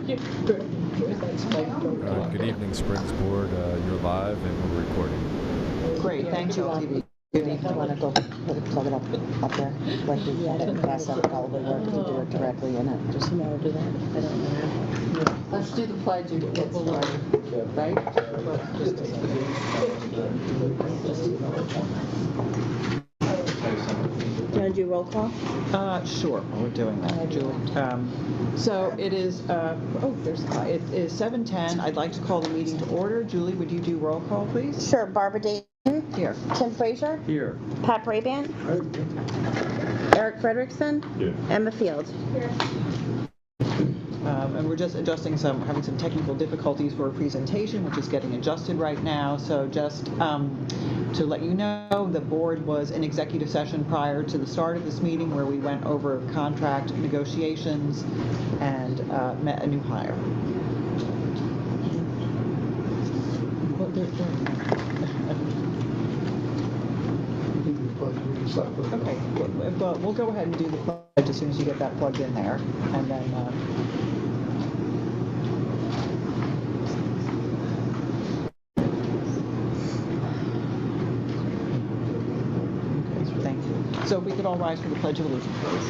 Good evening, Springs Board. You're live and we're recording. Great, thank you. Good evening. I want to go plug it up there. Like we can pass up all the work to do it directly in it. Just do that. I don't know. Let's do the pledge and get started, right? Do you want to do roll call? Sure, we're doing that, Julie. So it is, it is 7:10. I'd like to call the meeting to order. Julie, would you do roll call, please? Sure. Barbara Dayton. Here. Tim Frazier. Here. Pat Braban. Eric Frederickson. Here. Emma Field. Here. And we're just having some technical difficulties for a presentation, which is getting adjusted right now. So just to let you know, the board was in executive session prior to the start of this meeting where we went over contract negotiations and met a new hire. Okay, but we'll go ahead and do the pledge as soon as you get that plugged in there, and then okay, thank you. So we could all rise for the Pledge of Allegiance, please.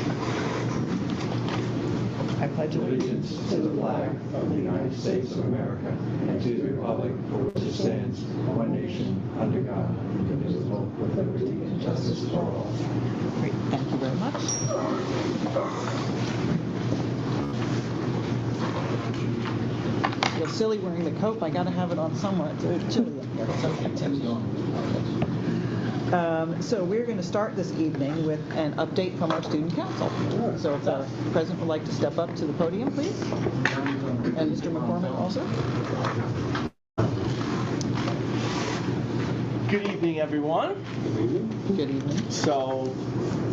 I pledge allegiance to the flag of the United States of America and to the republic for which it stands, one nation, under God, indivisible, with liberty and justice for all. Great, thank you very much. I feel silly wearing the coat, but I got to have it on somewhere. It's chilly in here. It's okay. Tim's going. So we're going to start this evening with an update from our student council. So if the president would like to step up to the podium, please. And Mr. McCormick also. Good evening, everyone. Good evening. So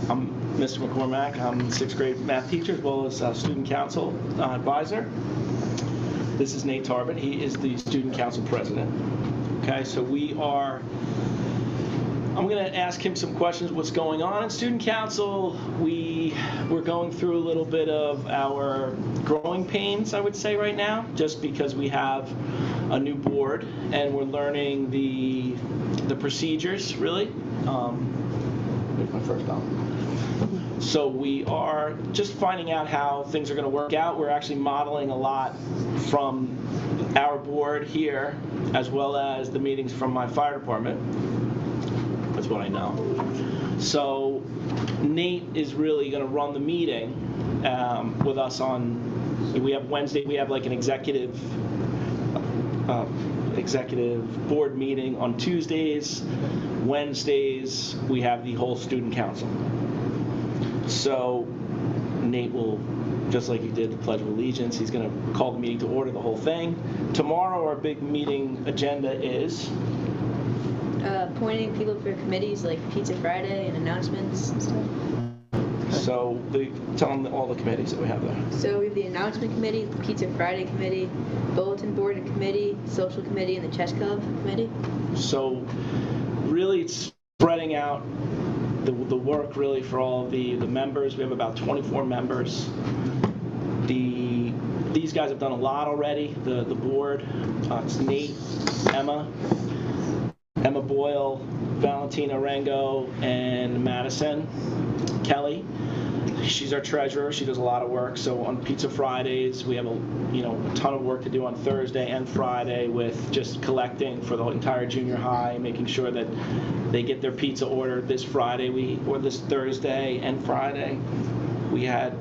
I'm Mr. McCormack. I'm 6th grade math teacher as well as student council advisor. This is Nate Tarbett. He is the student council president. Okay, so I'm going to ask him some questions. What's going on in student council? We're going through a little bit of our growing pains, I would say, right now, just because we have a new board and we're learning the procedures, really. Here's my first down. So we are just finding out how things are going to work out. We're actually modeling a lot from our board here, as well as the meetings from my fire department. That's what I know. So Nate is really going to run the meeting with us on. We have Wednesday. We have like an executive board meeting on Tuesdays. Wednesdays we have the whole student council. So Nate will, just like he did the Pledge of Allegiance, he's going to call the meeting to order, the whole thing. Tomorrow our big meeting agenda is appointing people for committees like Pizza Friday and announcements and stuff. So tell them all the committees that we have there. So we have the announcement committee, the Pizza Friday committee, bulletin board committee, social committee, and the chess club committee. So really it's spreading out the work really for all of the members. We have about 24 members. These guys have done a lot already, the board. It's Nate, Emma Boyle, Valentina Rango, and Madison Kelly. She's our treasurer. She does a lot of work. So on Pizza Fridays, we have a ton of work to do on Thursday and Friday with just collecting for the entire junior high, making sure that they get their pizza ordered this Friday or this Thursday and Friday. We had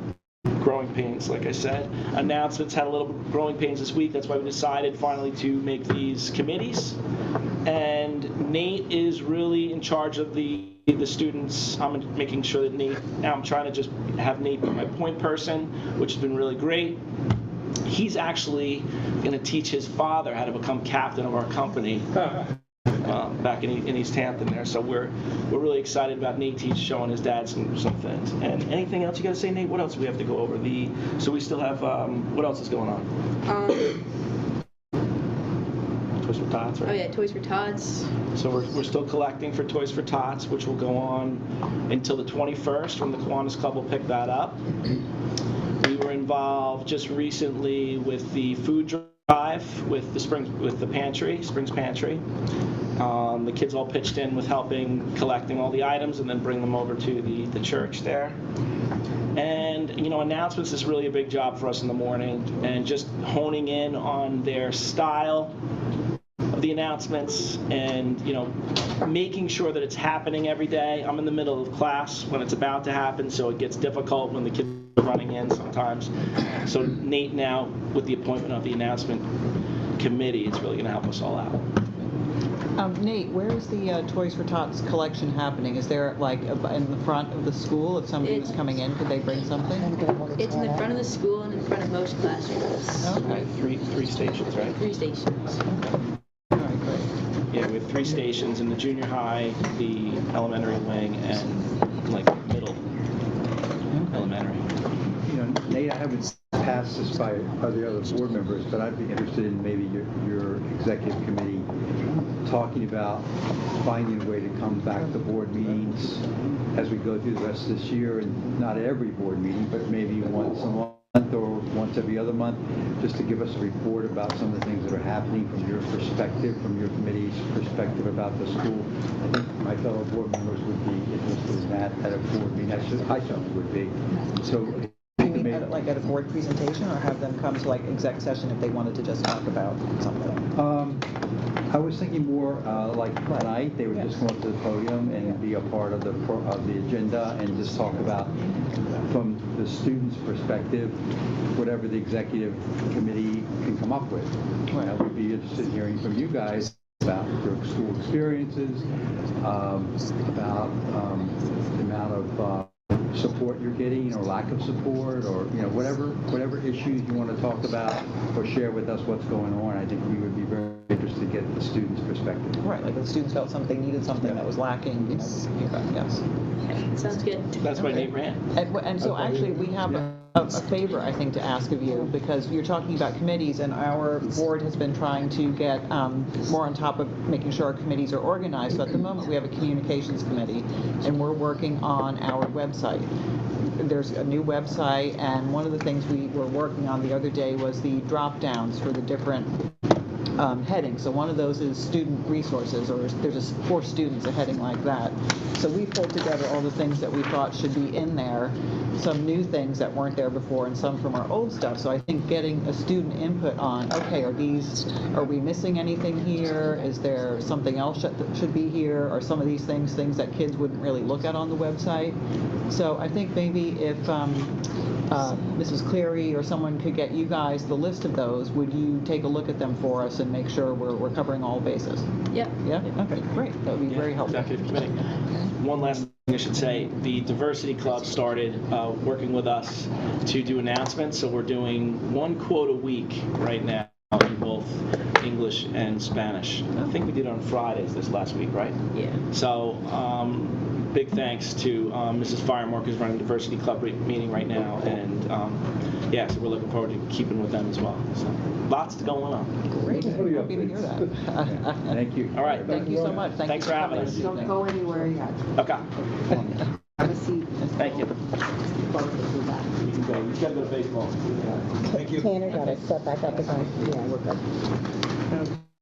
growing pains, like I said. Announcements had a little growing pains this week. That's why we decided finally to make these committees. And Nate is really in charge of the students. I'm making sure that I'm trying to just have Nate be my point person, which has been really great. He's actually going to teach his father how to become captain of our company back in East Hampton there. So we're really excited about Nate showing his dad some things. And anything else you got to say, Nate? What else do we have to go over? So we still have, what else is going on? Toys for Tots, right? Oh yeah, Toys for Tots. So we're still collecting for Toys for Tots, which will go on until the 21st when the Kiwanis Club will pick that up. We were invited involved just recently with the food drive with the Springs Pantry. The kids all pitched in with helping collecting all the items and then bring them over to the church there. And, announcements is really a big job for us in the morning, and just honing in on their style of the announcements and, making sure that it's happening every day. I'm in the middle of class when it's about to happen, so it gets difficult when the kids are running in sometimes. So Nate now, with the appointment of the announcement committee, it's really going to help us all out. Nate, where is the Toys for Tots collection happening? Is there in the front of the school? If somebody was coming in, could they bring something? It's in the front of the school and in front of most classrooms. Okay. Three stations, right? 3 stations. All right, great. Yeah, we have 3 stations in the junior high, the elementary wing, and middle elementary. Nate, I haven't passed this by the other board members, but I'd be interested in maybe your executive committee talking about finding a way to come back to board meetings as we go through the rest of this year, and not every board meeting, but maybe once a month or once every other month, just to give us a report about some of the things that are happening from your perspective, from your committee's perspective about the school. I think my fellow board members would be interested in that at a board meeting. I certainly would be. So. You mean at a board presentation, or have them come to exec session if they wanted to just talk about something? I was thinking more like tonight, they would just go up to the podium and be a part of the agenda and just talk about, from the students' perspective, whatever the executive committee can come up with. I would be interested in hearing from you guys about your school experiences, about the amount of support you're getting, or lack of support, or whatever issues you want to talk about or share with us what's going on. I think we would be very interested to get the students' perspective. Right, like if the students felt needed something that was lacking, yes. Okay, sounds good. That's why Nate ran. And so actually we have a favor, I think, to ask of you, because you're talking about committees, and our board has been trying to get more on top of making sure our committees are organized. So at the moment we have a communications committee, and we're working on our website. There's a new website, and one of the things we were working on the other day was the drop downs for the different heading. So one of those is student resources, or there's for students a heading like that. So we pulled together all the things that we thought should be in there, some new things that weren't there before, and some from our old stuff. So I think getting a student input on, okay, are we missing anything here? Is there something else that should be here? Or some of these things that kids wouldn't really look at on the website? So I think maybe if Mrs. Cleary or someone could get you guys the list of those, would you take a look at them for us and make sure we're covering all bases? Yep. Yeah? Okay, great. That would be very helpful. Executive committee. One last thing I should say, the Diversity Club started working with us to do announcements, so we're doing 1 quote a week right now in both English and Spanish. I think we did it on Fridays this last week, right? Yeah. So big thanks to Mrs. Firemore, who's running the Diversity Club meeting right now, and so we're looking forward to keeping with them as well. So lots going on. Great. Happy to hear that. Thank you. All right. Thank you so much. Thanks for having us. Don't go anywhere yet. Okay. Have a seat. Thank you. You can go. You gotta go to baseball. Thank you. Tanner got it set back up again. Yeah, we're good.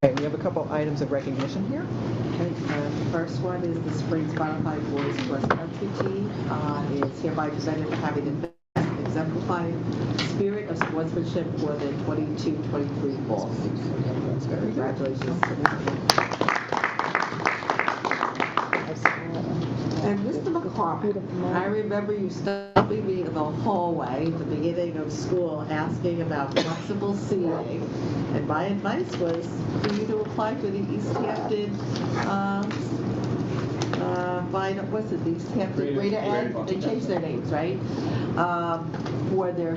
Okay, we have a couple items of recognition here. Okay, the first one is the Springs Modified Boys Cross Country Team. It's hereby presented for having the best exemplified spirit of sportsmanship for the 22-23 fall season. Congratulations. And Mr. McCormick, I remember you stopping me in the hallway at the beginning of school asking about flexible seating. And my advice was for you to apply for the East Hampton, what's it, the East Hampton Greater Ed? They changed their names, right? For their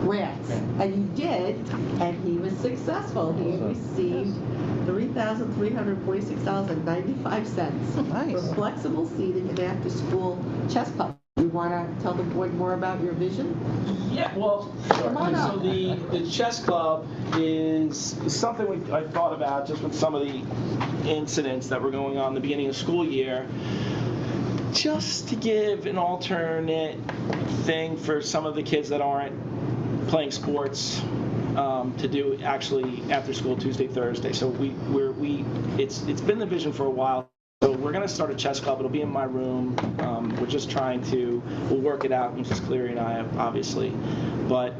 grants. And you did, and he was successful. He received $3,346.95 Nice. for flexible seating and after-school chess club. You want to tell the board more about your vision? Yeah, well, Come on so up. the chess club is something I thought about just with some of the incidents that were going on in the beginning of school year. just to give an alternate thing for some of the kids that aren't playing sports to do actually after school Tuesday, Thursday. So it's been the vision for a while. So we're going to start a chess club. It'll be in my room. We're just we'll work it out, Mrs. Cleary and I, obviously. But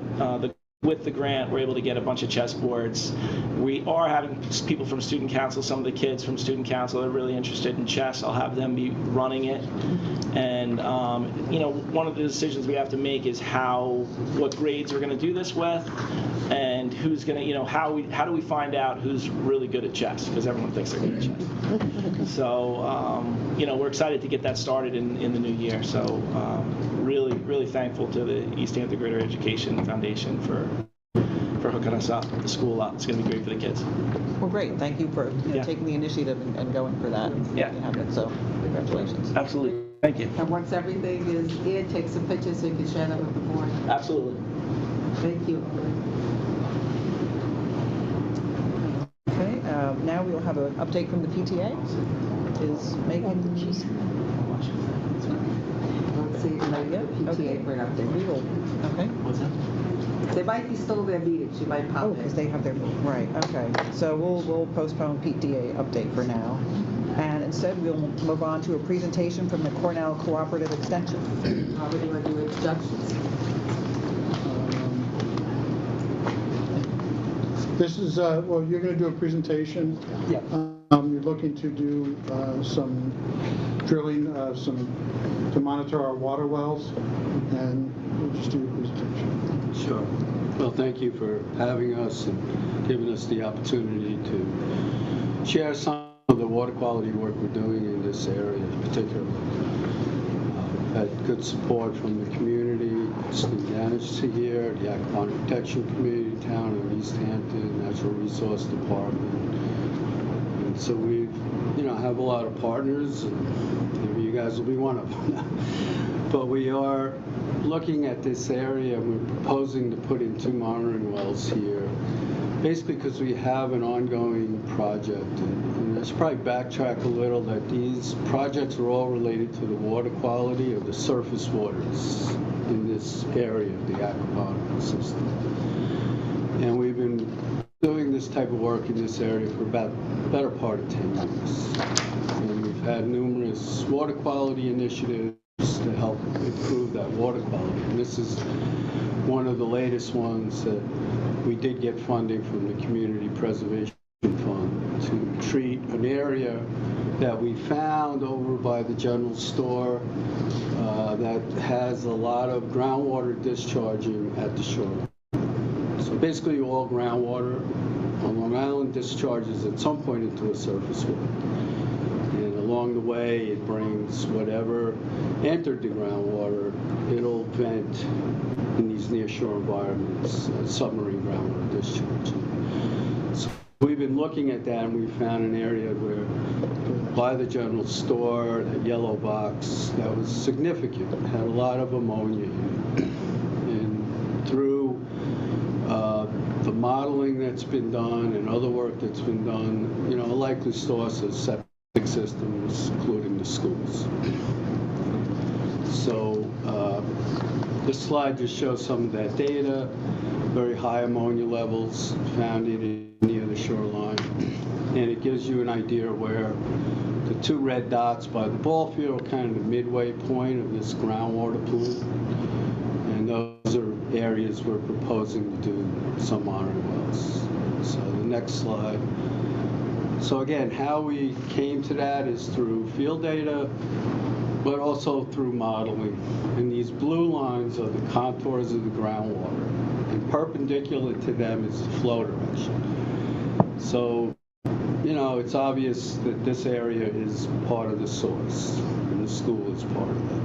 with the grant, we're able to get a bunch of chess boards. We are having people from student council, some of the kids from student council are really interested in chess. I'll have them be running it. And, one of the decisions we have to make is what grades we're going to do this with, and who's going to, how do we find out who's really good at chess? Because everyone thinks they're good at chess. So, we're excited to get that started in the new year. So, really, really thankful to the East Hampton Greater Education Foundation for hooking us up, the school up. It's going to be great for the kids. Well, great. Thank you for Yeah. taking the initiative and going for that. Yeah. So, congratulations. Absolutely. Thank you. And once everything is in, take some pictures so you can share them with the board. Absolutely. Thank you. Okay, now we will have an update from the PTA. Is Megan? Let's see, like the Okay. PTA for an update. We will. Okay. What's that? They might be still in their meeting. She might pop Oh, in. because they have their, right, okay. So we'll postpone PTA update for now. And instead, we'll move on to a presentation from the Cornell Cooperative Extension. How do you want to do introductions? This is, well, you're going to do a presentation. Yeah. You're looking to do some drilling, to monitor our water wells, and we'll just do a presentation. Sure. Well, thank you for having us and giving us the opportunity to share some of the water quality work we're doing in this area particularly. Had good support from the community, student managed here, the Aquaponic Protection Committee, town of East Hampton, Natural Resource Department. And so we, have a lot of partners, and maybe you guys will be one of them. But we are looking at this area, and we're proposing to put in 2 monitoring wells here, basically because we have an ongoing project. And I should probably backtrack a little that these projects are all related to the water quality of the surface waters in this area of the aquaponic system. And we've been doing this type of work in this area for about the better part of 10 years. And we've had numerous water quality initiatives to help improve that water quality. And this is one of the latest ones that we did get funding from the Community Preservation Fund to treat an area that we found over by the general store that has a lot of groundwater discharging at the shore. So basically all groundwater on Long Island discharges at some point into a surface water. And along the way it brings whatever entered the groundwater, it'll vent in these near-shore environments, submarine groundwater discharge. So we've been looking at that, and we found an area where by the general store, that yellow box, that was significant, had a lot of ammonia in it. And through the modeling that's been done and other work that's been done, a likely source of septic systems, including the schools. So this slide just shows some of that data, very high ammonia levels found near the shoreline. And it gives you an idea where the 2 red dots by the ball field are kind of the midway point of this groundwater plume. And those are areas we're proposing to do some monitoring wells. So the next slide. So again, how we came to that is through field data, but also through modeling. And these blue lines are the contours of the groundwater. And perpendicular to them is the flow direction. So, it's obvious that this area is part of the source, and the school is part of it.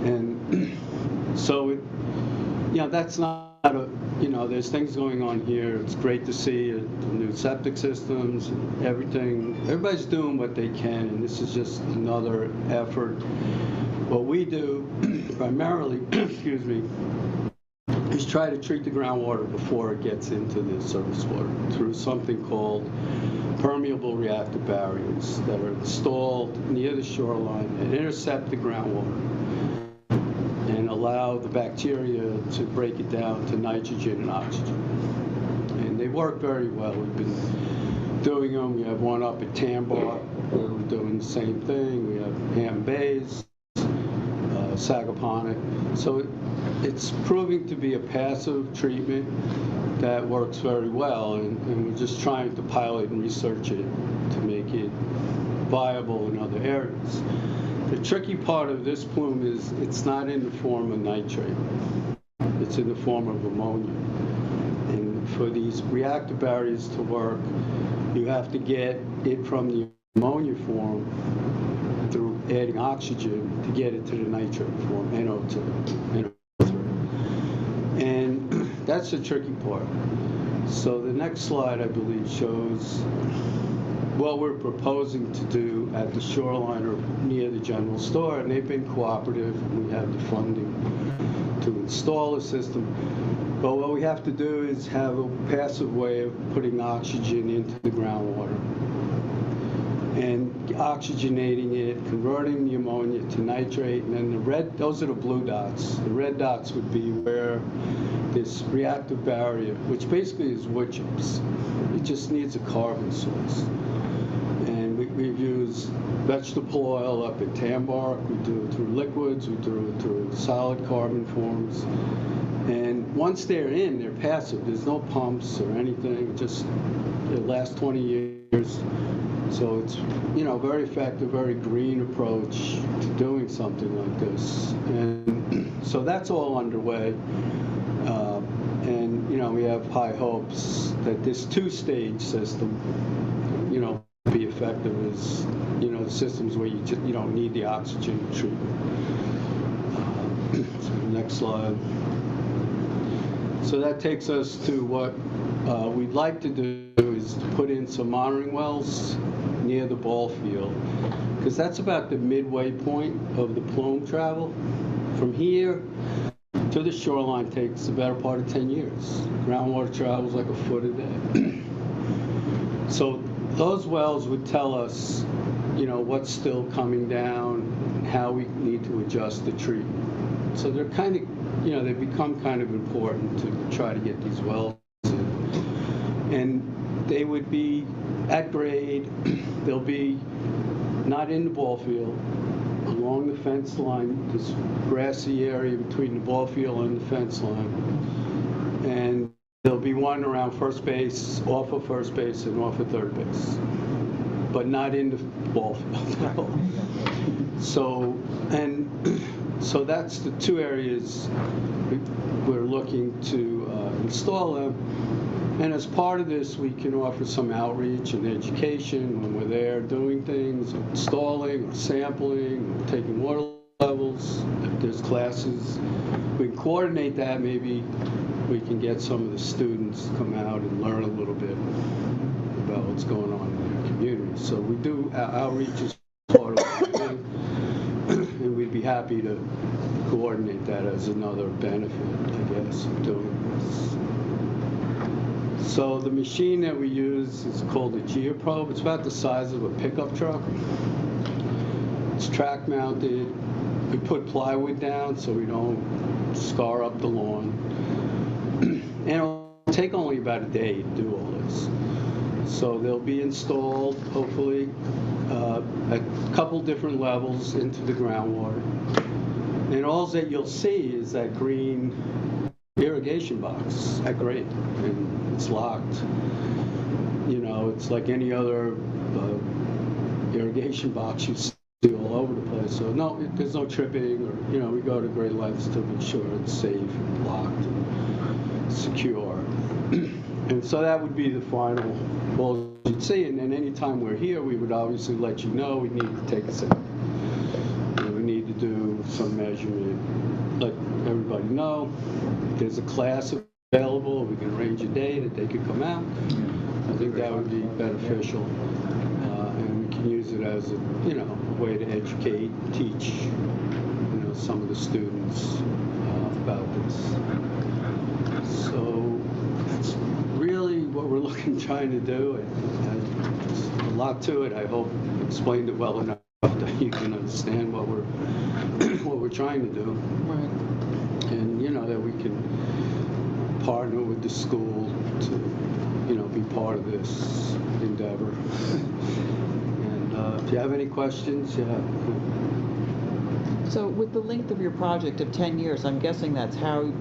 And so, that's not there's things going on here. It's great to see the new septic systems and everything. Everybody's doing what they can, and this is just another effort. What we do primarily, excuse me, is try to treat the groundwater before it gets into the surface water through something called permeable reactive barriers that are installed near the shoreline and intercept the groundwater and allow the bacteria to break it down to nitrogen and oxygen. And they work very well. We've been doing them. We have one up at Tambar where we're doing the same thing. We have Ham Bays, Sagaponic. So it's proving to be a passive treatment that works very well, and we're just trying to pilot and research it to make it viable in other areas. The tricky part of this plume is it's not in the form of nitrate. It's in the form of ammonia. And for these reactive barriers to work, you have to get it from the ammonia form through adding oxygen to get it to the nitrate form, NO2. And that's the tricky part. So the next slide, I believe, shows what we're proposing to do at the shoreline or near the general store, and they've been cooperative. We have the funding to install a system. But what we have to do is have a passive way of putting oxygen into the groundwater and oxygenating it, converting the ammonia to nitrate, and then the red, those are the blue dots. The red dots would be where this reactive barrier, which basically is wood chips, it just needs a carbon source. And we've used vegetable oil up at Tambar. We do it through liquids, we do it through solid carbon forms. And once they're in, they're passive. There's no pumps or anything, just it lasts 20 years. So it's, you know, very effective, very green approach to doing something like this. And so that's all underway. And, you know, we have high hopes that this two-stage system, you know, will be effective as, you know, the systems where you don't need the oxygen treatment. So next slide. So that takes us to what we'd like to do is to put in some monitoring wells near the ball field, because that's about the midway point of the plume travel. From here to the shoreline takes the better part of 10 years. Groundwater travels like a foot a day. So those wells would tell us, you know, what's still coming down and how we need to adjust the treatment. So they're kind of, you know, they become kind of important to try to get these wells in. And they would be at grade. They'll be not in the ball field, along the fence line, this grassy area between the ball field and the fence line. And there'll be one around first base, off of first base, and off of third base, but not in the ball field at all. So that's the two areas we're looking to install them. And as part of this, we can offer some outreach and education when we're there doing things, installing or sampling, or taking water levels. If there's classes, we can coordinate that. Maybe we can get some of the students to come out and learn a little bit about what's going on in their community. So we do outreach as part of what we do, and we'd be happy to coordinate that as another benefit, I guess, of doing this. So the machine that we use is called a geoprobe. It's about the size of a pickup truck. It's track mounted. We put plywood down so we don't scar up the lawn. And it'll take only about a day to do all this. So they'll be installed, hopefully, at a couple different levels into the groundwater. And all that you'll see is that green irrigation box at grade, and it's locked. You know, it's like any other irrigation box you see all over the place. So no, there's no tripping, or, you know, we go to great lengths to make sure it's safe and locked and secure. And so that would be the final goal you'd see. And then anytime we're here, we would obviously let you know we need to take a sample. We need to do some measurement, let everybody know. If there's a class available, we can arrange a day that they could come out. I think that would be beneficial. And we can use it as a, you know, a way to educate, teach, you know, some of the students about this. So that's really what we're trying to do. And there's a lot to it. I hope I explained it well enough that you can understand what we're trying to do. Right. And, that we can partner with the school to, be part of this endeavor. And if you have any questions, So with the length of your project of 10 years, I'm guessing that's how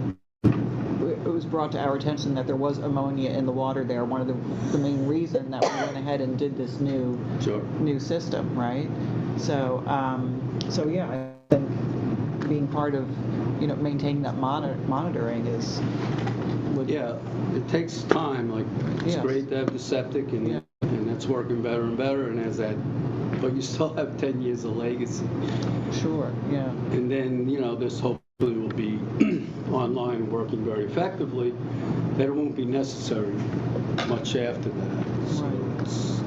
it was brought to our attention that there was ammonia in the water there. One of the main reason that we went ahead and did this new system, right? So, so yeah, I think being part of, maintaining that monitoring is. Yeah, it takes time. Like, it's Yes. great to have the septic, and that's working better and better. And but you still have 10 years of legacy. Sure. Yeah. And then, this hopefully will be online and working very effectively. That it won't be necessary much after that. So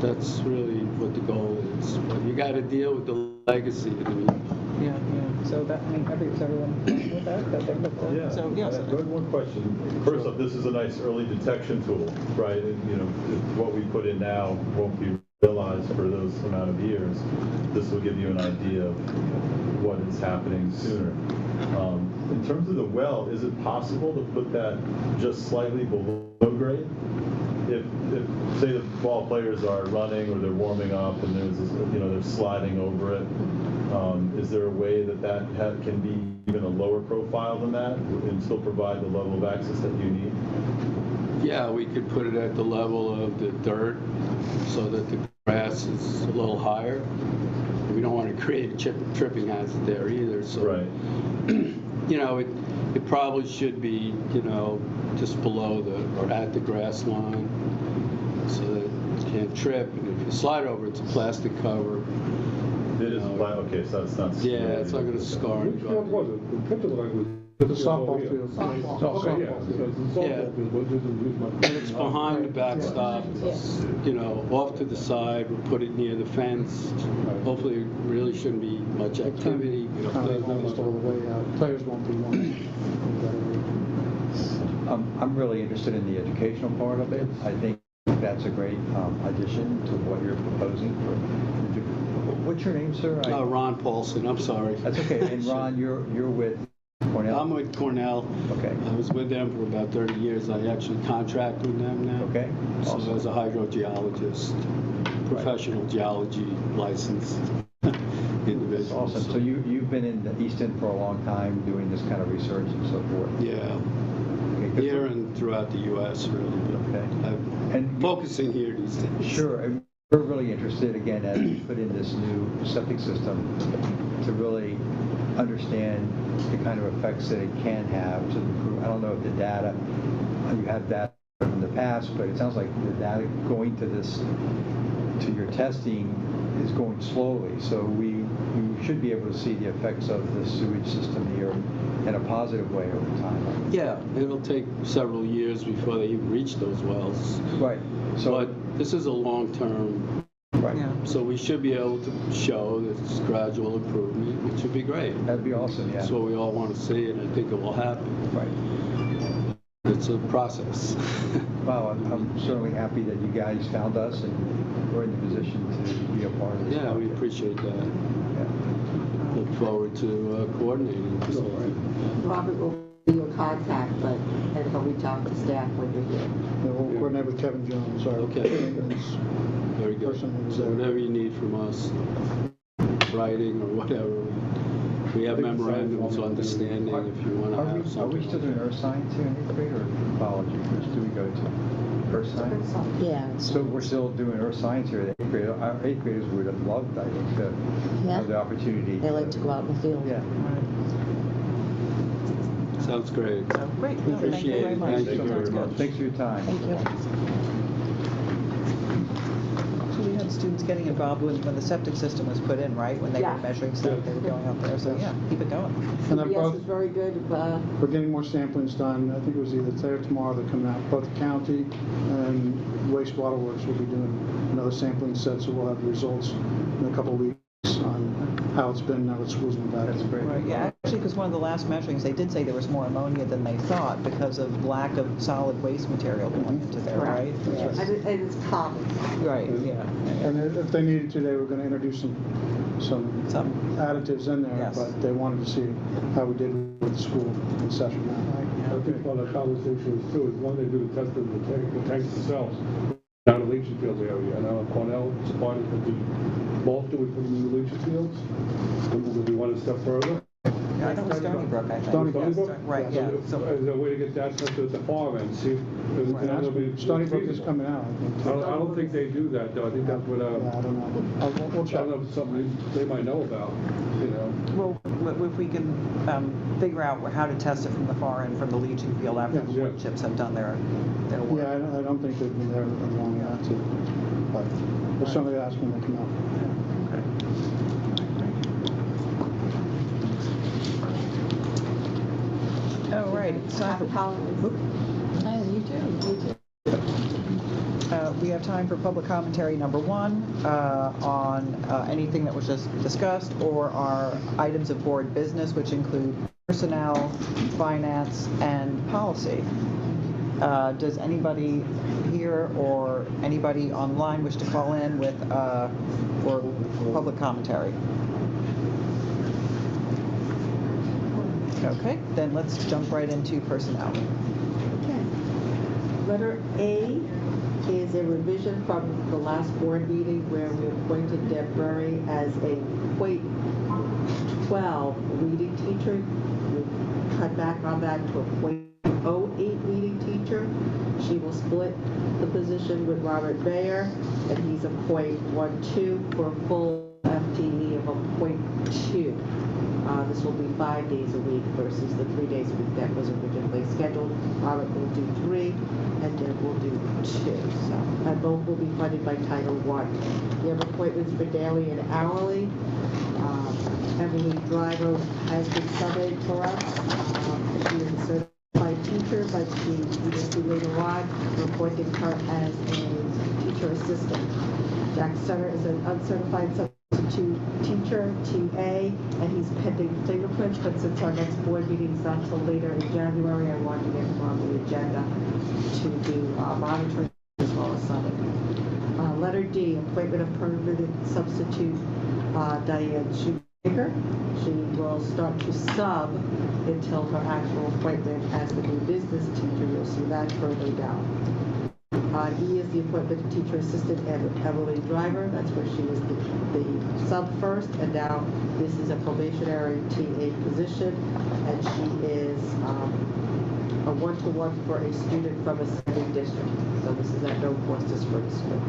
that's really what the goal is. But you got to deal with the legacy in the meantime. Yeah. So that, is everyone fine with that? Yeah. So, yes. One question. First off, this is a nice early detection tool, right? And, what we put in now won't be realized for those amount of years. This will give you an idea of what is happening sooner. In terms of the well, is it possible to put that just slightly below grade? If say the ball players are running or they're warming up and there's this, they're sliding over it, is there a way that can be even a lower profile than that and still provide the level of access that you need? Yeah, we could put it at the level of the dirt so that the grass is a little higher. We don't want to create a tripping hazard there either. So, right. It probably should be, just below or at the grass line so that you can't trip. And if you slide over, it's a plastic cover. It is okay, so it's not. Yeah, it's not going to scar. Which field was it? The softball field. And it's behind the backstop. It's, off to the side. We'll put it near the fence. Hopefully, it really shouldn't be much activity. Almost all the way out. Players won't be long. I'm really interested in the educational part of it. I think that's a great addition to what you're proposing. What's your name, sir? Ron Paulson. I'm sorry. That's okay. And Ron, you're with Cornell? I'm with Cornell. Okay. I was with them for about 30 years. I actually contract with them now. Okay. So Awesome. as a hydrogeologist, professional geology licensed individual. Awesome. So you've been in the East End for a long time doing this kind of research and so forth. Yeah. Okay, good. Here and throughout the U.S. really. But Okay. I'm focusing here these days. Sure. And we're really interested, again, as we put in this new septic system, to really understand the kind of effects that it can have to improve. I don't know if the data, you have that from the past, but it sounds like the data going to your testing is going slowly. So we should be able to see the effects of the sewage system here in a positive way over time. Yeah, it'll take several years before they even reach those wells. Right. So, but this is a long-term. right. Yeah. So we should be able to show this gradual improvement, which would be great. That'd be awesome, yeah. That's what we all want to see, and I think it will happen. Right. It's a process. Well, I'm certainly happy that you guys found us and we're in the position to be a part of this. Yeah, we project. appreciate that. Yeah. Look forward to coordinating this. Robert will be your contact, and he'll reach out to staff when you're here. We'll coordinate with Kevin Jones, our Okay. maintenance Very good. person who's So there. whatever you need from us, writing or whatever, we have memorandums of understanding if you want to Are have we something. still doing earth science here in 8th grade or biology? Which do we go to? Earth science? Yeah. So we're still doing earth science here in 8th grade. Our 8th graders would have loved, I think, to have the opportunity. They like to go out in the field. Yeah. Sounds great. So, great. No, thank you very Appreciate it. much. Thank you Sounds very good. much. Thanks for your time. Thank you. So we had students getting involved when the septic system was put in, right? When they were Yeah. measuring stuff, they were going up there. So yeah, keep it going. And they're CBS both, is very good. we're getting more samplings done. I think it was either today or tomorrow they're coming out. Both the county and wastewater works will be doing another sampling set, so we'll have the results in a couple of weeks on how it's been, how school's been back. That's great. Right, yeah, actually, because one of the last measurings, they did say there was more ammonia than they thought because of lack of solid waste material going into there, right? And it's common. Right, yeah. And if they needed to, they were going to introduce some additives in there, Yes. but they wanted to see how we did with the school in session now. I think part of the conversation was too, is when they do the test of the tanks themselves, down in the leaching field area, and now Cornell supplied with the both do it from the leaching fields, would we want to step further? Yeah, I thought it was Stony Brook, I think. Stony Yes, Brook? right, yeah. So is there a way to get that tested at the far end, see if Stony Brook is coming out, I think. I don't think they do that, though. I think that's what, Yeah, I don't know. We'll I check. don't know if it's something they might know about, you know. Well, if we can figure out how to test it from the far end, from the leaching field after the Yeah. wood chips have done their work. Yeah, I don't think they've been there long enough to, but we'll certainly ask when they come out. Oh, right, it's time for... We have time for public commentary number 1 on anything that was just discussed or our items of board business, which include personnel, finance, and policy. Does anybody here or anybody online wish to call in with for public commentary? Okay, then let's jump right into personnel. Okay. Letter A is a revision from the last board meeting where we appointed Deb Murray as a .12 reading teacher. We cut back on that to a .08 reading teacher. She will split the position with Robert Bayer, and he's a .12 for a full FTE of a .2. This will be 5 days a week versus the 3 days a week that was originally scheduled. Robert will do 3, and Deb will do 2. So, and both will be funded by Title I. We have appointments for daily and hourly. Emily Driver has been subbing for us. She is a certified teacher, but we will see later on, we're appointing her as a teacher assistant. Jack Sutter is an uncertified substitute teacher, TA, and he's pending fingerprints, but since our next board meeting is not until later in January, I wanted to get him on the agenda to do monitoring as well as subbing. Letter D, appointment of permanent substitute Diane Shoemaker. She will start to sub until her actual appointment as the new business teacher. You'll see that further down. E is the appointment of teacher assistant Emily Driver. That's where she was the sub first, and now this is a probationary TA position, and she is a one-to-one for a student from a second district. So this is at no cost to Spring School.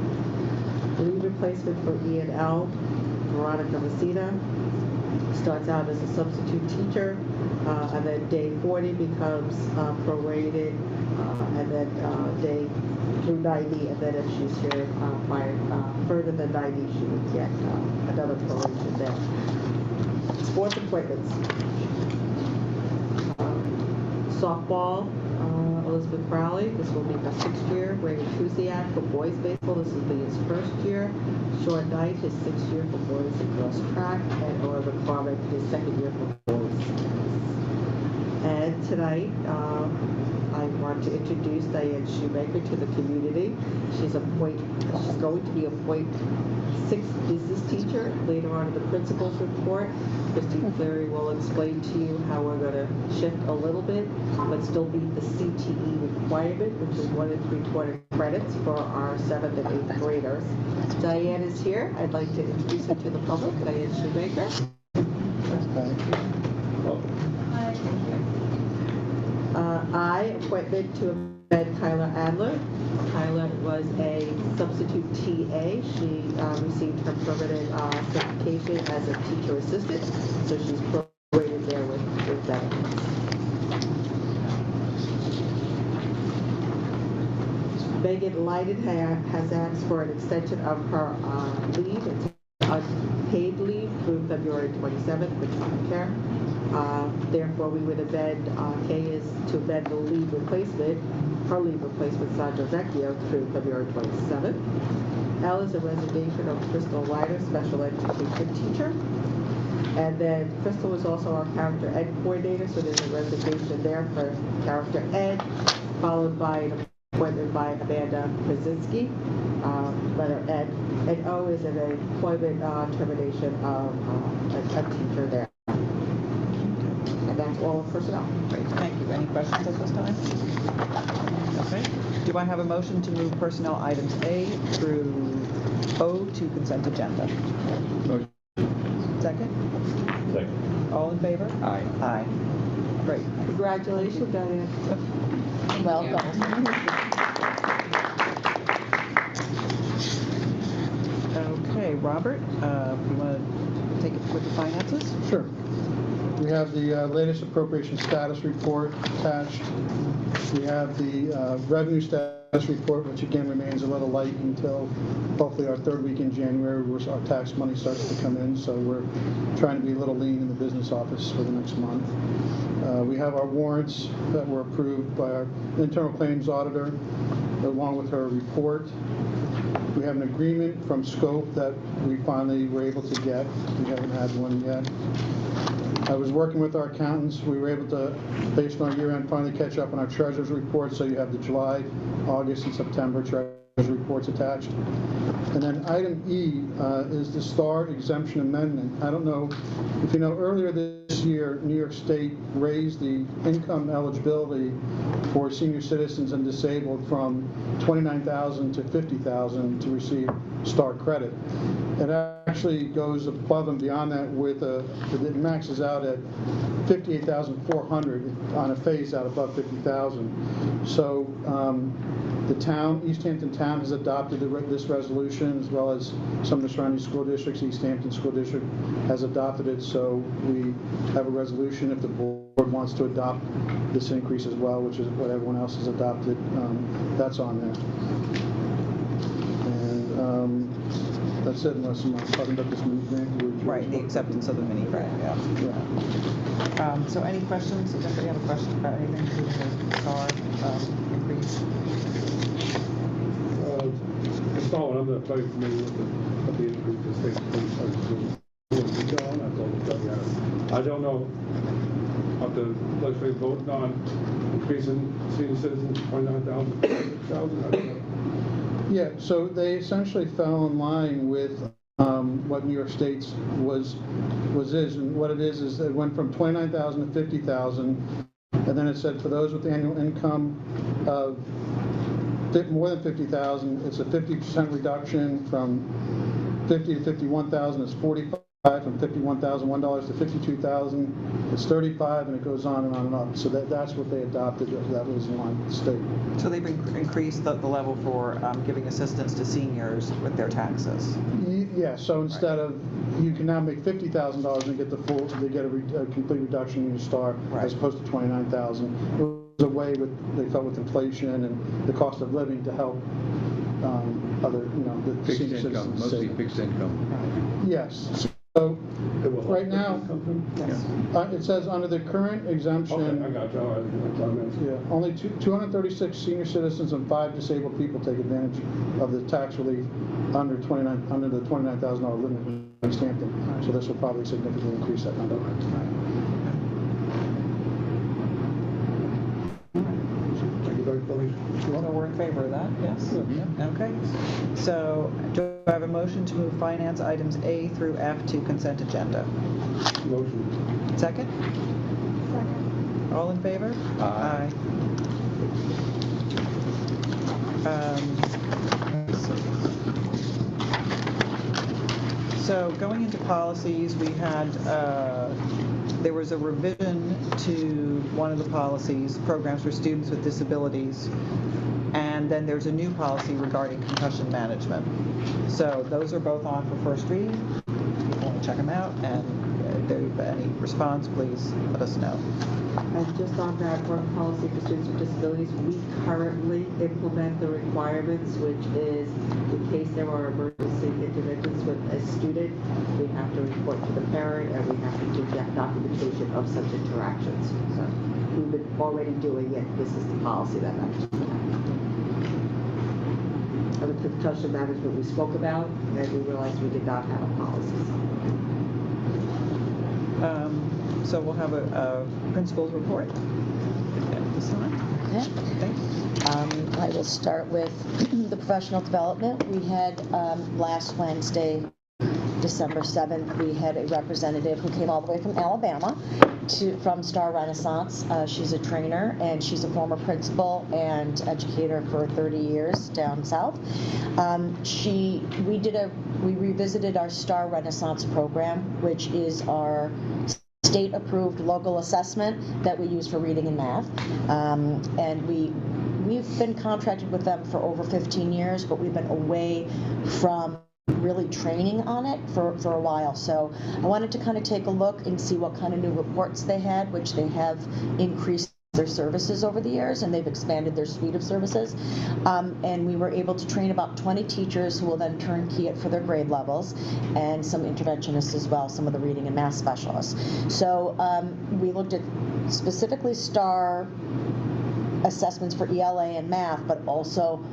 Lead replacement for E and L, Veronica Messina. Starts out as a substitute teacher, and then day 40 becomes prorated, and then day through 90, and then if she's here further than 90, she would get another proration there. Sports appointments. Softball, Elizabeth Crowley. This will be her 6th year. Raymond Kusiak for boys baseball. This will be his 1st year. Sean Knight, his 6th year for boys and girls track. And Laura McCormick, his 2nd year for boys. And tonight, I want to introduce Diane Shoemaker to the community. She's going to be a .6 business teacher later on in the principal's report. Christine Cleary will explain to you how we're going to shift a little bit, but still meet the CTE requirement, which is 1 3/4 credits for our 7th and 8th graders. Diane is here. I'd like to introduce her to the public. Diane Shoemaker. I appointment to embed Kyla Adler. Kyla was a substitute TA. She received her permanent certification as a teacher assistant, so she's prorated there with benefits. Megan Leiden has asked for an extension of her leave. It's unpaid leave through February 27th for childcare. Therefore, we would amend, K is to amend the leave replacement, her leave replacement, Sandra Vecchio, through February 27th. L is a resignation of Crystal Ryder, special education teacher. And then Crystal is also our character ed coordinator, so there's a resignation there for character ed, followed by an appointment by Amanda Krasinski, letter ed. And O is an employment termination of a teacher there. And that's all of personnel. Great, thank you. Any questions at this time? Okay. Do I have a motion to move personnel items A through O to consent agenda? Motion. Second? Second. All in favor? Aye. Aye. Great. Congratulations, Diane. Welcome. Okay, Robert, you want to take it with the finances? Sure. We have the latest appropriation status report attached. We have the revenue status report, which again remains a little light until hopefully our third week in January, where our tax money starts to come in. So we're trying to be a little lean in the business office for the next month. We have our warrants that were approved by our internal claims auditor, along with her report. We have an agreement from Scope that we finally were able to get. We haven't had one yet. I was working with our accountants. We were able to, based on our year-end, finally catch up on our treasurer's report. So you have the July, August, and September treasurer's reports attached. And then item E is the STAR exemption amendment. I don't know if you know, earlier this year, New York State raised the income eligibility for senior citizens and disabled from $29,000 to $50,000 to receive STAR credit. It actually goes above and beyond that with it maxes out at $58,400 on a phase out above $50,000. So the town, East Hampton Town, has adopted this resolution, as well as some of the surrounding school districts. East Hampton School District has adopted it, so we have a resolution if the board wants to adopt this increase as well, which is what everyone else has adopted. That's on there. And that's it, unless I'm talking about this mini grant. Right, the acceptance of the mini grant, yeah. So any questions? Does anybody have a question about anything to do with the STAR increase? It's not one I'm not very familiar with the increase the state police are doing. I don't know what the legislature voted on increasing senior citizens to 29,000 to 6,000. I don't know. Yeah, so they essentially fell in line with what New York State's was and what it is it went from 29,000 to 50,000, and then it said for those with annual income of more than 50,000, it's a 50% reduction. From 50 to 51,000 is 45. From $51,001 to 52,000, it's 35, and it goes on and on and up. So that's what they adopted. That was in line with the state. So they've increased the level for giving assistance to seniors with their taxes. Yeah. So instead of you can now make $50,000 and get the full, they get a complete reduction in your STAR, as opposed to 29,000. It was a way they felt with inflation and the cost of living to help other, the Fixed senior income, citizens. mostly fixed income. Yes. So right now, it says under the current exemption, Okay, I got you. All right. yeah, only 236 senior citizens and 5 disabled people take advantage of the tax relief under the $29,000 limit in East Hampton. So this will probably significantly increase that number. So we're in favor of that, yes? Yeah. Okay. So do I have a motion to move finance items A through F to consent agenda? Motion. Second? Second. All in favor? Aye. So going into policies, we had, there was a revision to one of the policies, programs for students with disabilities, and then there's a new policy regarding concussion management. So those are both on for first reading. If you want to check them out, and if there's any response, please let us know. And just on that work policy for students with disabilities, we currently implement the requirements, which is in case there are emergency interventions with a student, we have to report to the parent and we have to do documentation of such interactions. So we've been already doing it. This is the policy that actually happened. And the concussion management we spoke about, and we realized we did not have a policy. So we'll have a principal's report at this time. Okay. Thanks. I will start with the professional development. We had last Wednesday, December 7th, we had a representative who came all the way from Alabama from Star Renaissance. She's a trainer and she's a former principal and educator for 30 years down south. We revisited our Star Renaissance program, which is our state-approved local assessment that we use for reading and math. And we've been contracted with them for over 15 years, but we've been away from really training on it for a while. So I wanted to kind of take a look and see what kind of new reports they had, which they have increased their services over the years, and they've expanded their suite of services. And we were able to train about 20 teachers who will then turnkey it for their grade levels, and some interventionists as well, some of the reading and math specialists. So we looked at specifically STAR assessments for ELA and math, but also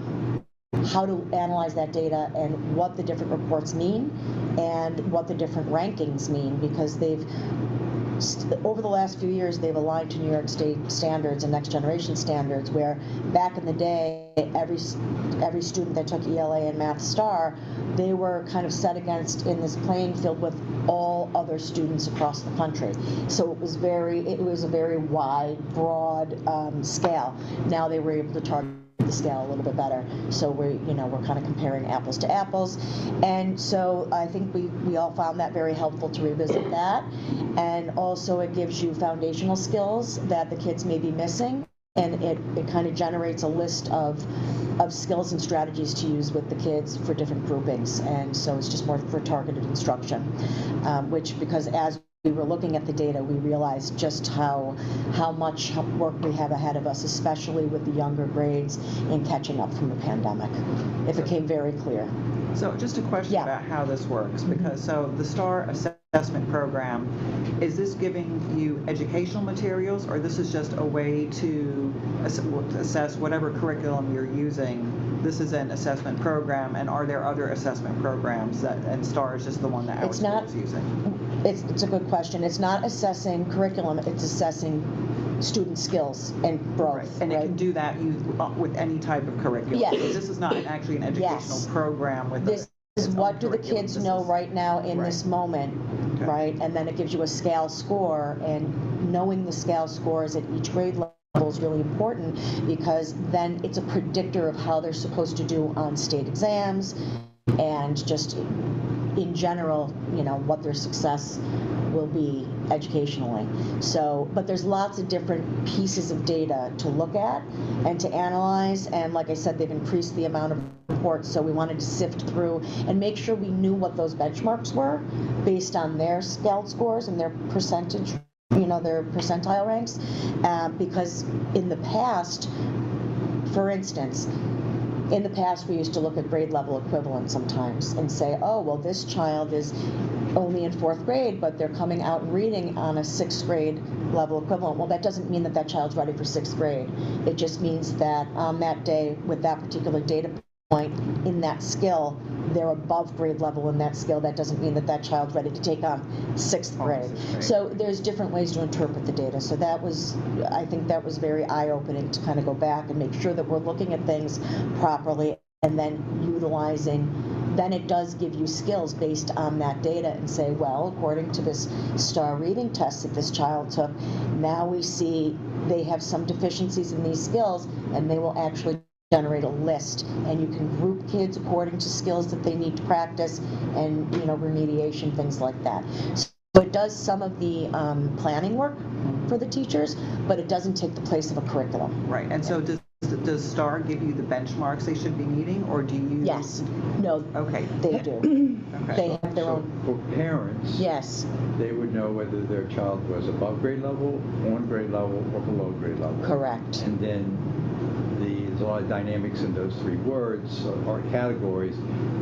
how to analyze that data and what the different reports mean and what the different rankings mean, because over the last few years, they've aligned to New York State standards and next generation standards, where back in the day, every student that took ELA and Math Star, they were kind of set against in this playing field with all other students across the country. So it was a very wide, broad scale. Now they were able to target the scale a little bit better. So we're kind of comparing apples to apples. And so I think we all found that very helpful to revisit that. And also it gives you foundational skills that the kids may be missing. And it kind of generates a list of skills and strategies to use with the kids for different groupings. And so it's just more for targeted instruction, because as we were looking at the data, we realized just how much work we have ahead of us, especially with the younger grades in catching up from the pandemic. It became very clear. So just a question about how this works, because so the STAR assessment program, is this giving you educational materials, or this is just a way to assess whatever curriculum you're using? This is an assessment program, and are there other assessment programs and STAR is just the one that our school is using? It's a good question. It's not assessing curriculum, it's assessing student skills and growth. Right. And it can do that with any type of curriculum. Yes. So this is not actually an educational program with this is what do the kids know right now in this moment, right? And then it gives you a scale score, and knowing the scale scores at each grade level is really important, because then it's a predictor of how they're supposed to do on state exams and just in general, what their success will be educationally. So, but there's lots of different pieces of data to look at and to analyze, and like I said, they've increased the amount of reports, so we wanted to sift through and make sure we knew what those benchmarks were based on their scale scores and their percentage, their percentile ranks, because in the past, for instance, we used to look at grade level equivalent sometimes and say, oh, well, this child is only in 4th grade, but they're coming out and reading on a 6th grade level equivalent. Well, that doesn't mean that that child's ready for 6th grade. It just means that on that day, with that particular data point in that skill, they're above grade level in that skill. That doesn't mean that that child's ready to take on 6th grade. So there's different ways to interpret the data. So I think that was very eye-opening to kind of go back and make sure that we're looking at things properly and then utilizing. Then it does give you skills based on that data and say, well, according to this STAR reading test that this child took, now we see they have some deficiencies in these skills, and they will actually generate a list, and you can group kids according to skills that they need to practice and remediation, things like that. So it does some of the planning work for the teachers, but it doesn't take the place of a curriculum. Right. And so does STAR give you the benchmarks they should be meeting, or do you? Yes. No. Okay. They do. Okay. They have their own. For parents, yes, they would know whether their child was above grade level, on grade level, or below grade level. Correct. And then the there's a lot of dynamics in those three words or categories,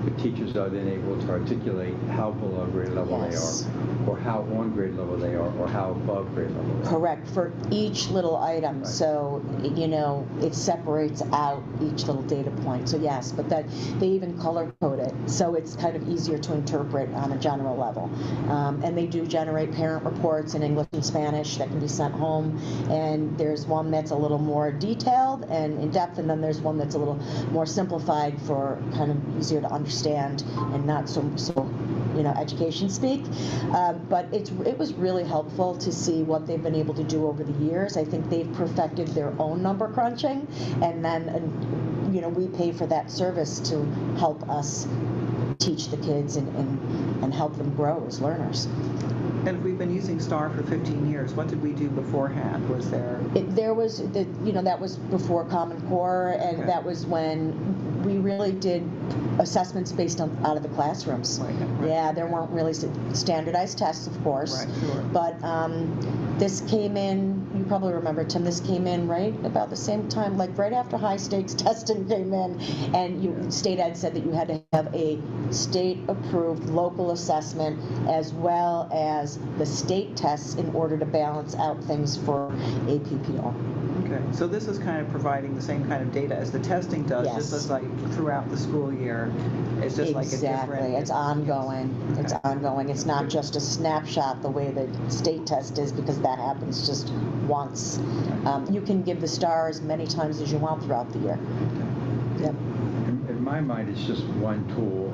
but teachers are then able to articulate how below grade level Yes. they are, or how on grade level they are, or how above grade level they are. Correct, for each little item. Right. So, you know, it separates out each little data point. So yes, but that they even color code it, so it's kind of easier to interpret on a general level. And they do generate parent reports in English and Spanish that can be sent home. And there's one that's a little more detailed and in depth, and then there's one that's a little more simplified for kind of easier to understand and not so you know, education speak. But it was really helpful to see what they've been able to do over the years. I think they've perfected their own number crunching, and then, you know, we pay for that service to help us teach the kids and help them grow as learners. And if we've been using STAR for 15 years, what did we do beforehand? Was there? There was, you know, that was before Common Core, and Okay. that was when we really did assessments based on out of the classrooms. Right. Yeah, there weren't really standardized tests, of course. Right, sure. But this came in, you probably remember, Tim, this came in right about the same time, like right after high stakes testing came in, and state ed said that you had to have a state approved local assessment as well as the state tests in order to balance out things for APPR. Okay, so this is kind of providing the same kind of data as the testing does, Yes. just as like throughout the school year. It's just like a Exactly. different. It's ongoing. It's ongoing. It's not just a snapshot the way the state test is, because that happens just once. You can give the stars many times as you want throughout the year. Yep. In my mind, it's just one tool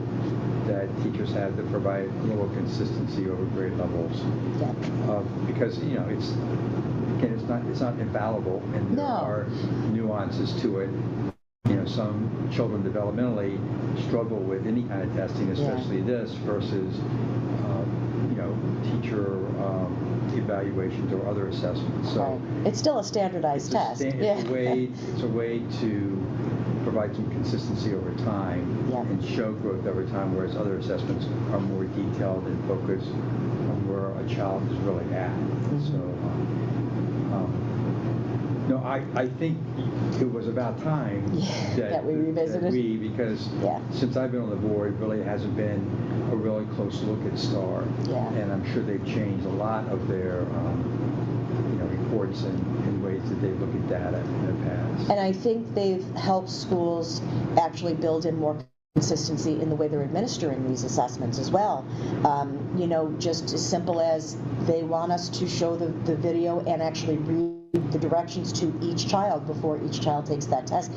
that teachers have to provide a little consistency over grade levels. Yep. Because, you know, it's not infallible, and there No. are nuances to it. You know, some children developmentally struggle with any kind of testing, especially this, versus, you know, teacher evaluations or other assessments. So Right. It's still a standardized test. it's a way to provide some consistency over time Yeah. and show growth over time, whereas other assessments are more detailed and focused on where a child is really at. So, no, I think it was about time that we revisited. Because since I've been on the board, really hasn't been a really close look at STAR. Yeah. And I'm sure they've changed a lot of their you know, reports and ways that they look at data in the past. And I think they've helped schools actually build in more consistency in the way they're administering these assessments as well. You know, just as simple as they want us to show the video and actually read the directions to each child before each child takes that test.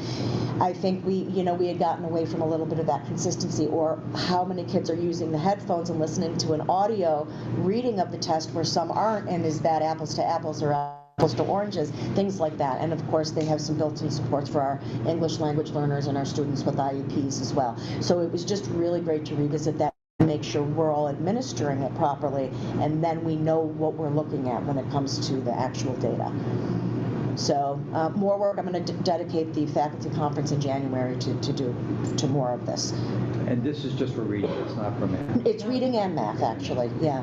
I think we had gotten away from a little bit of that consistency, or how many kids are using the headphones and listening to an audio reading of the test where some aren't, and is that apples to apples or apples to oranges, things like that. And of course they have some built-in supports for our English language learners and our students with IEPs as well. So it was just really great to revisit that, make sure we're all administering it properly, and then we know what we're looking at when it comes to the actual data. So more work. I'm going to dedicate the faculty conference in January to more of this. And this is just for reading, it's not for math. It's reading and math, actually, yeah.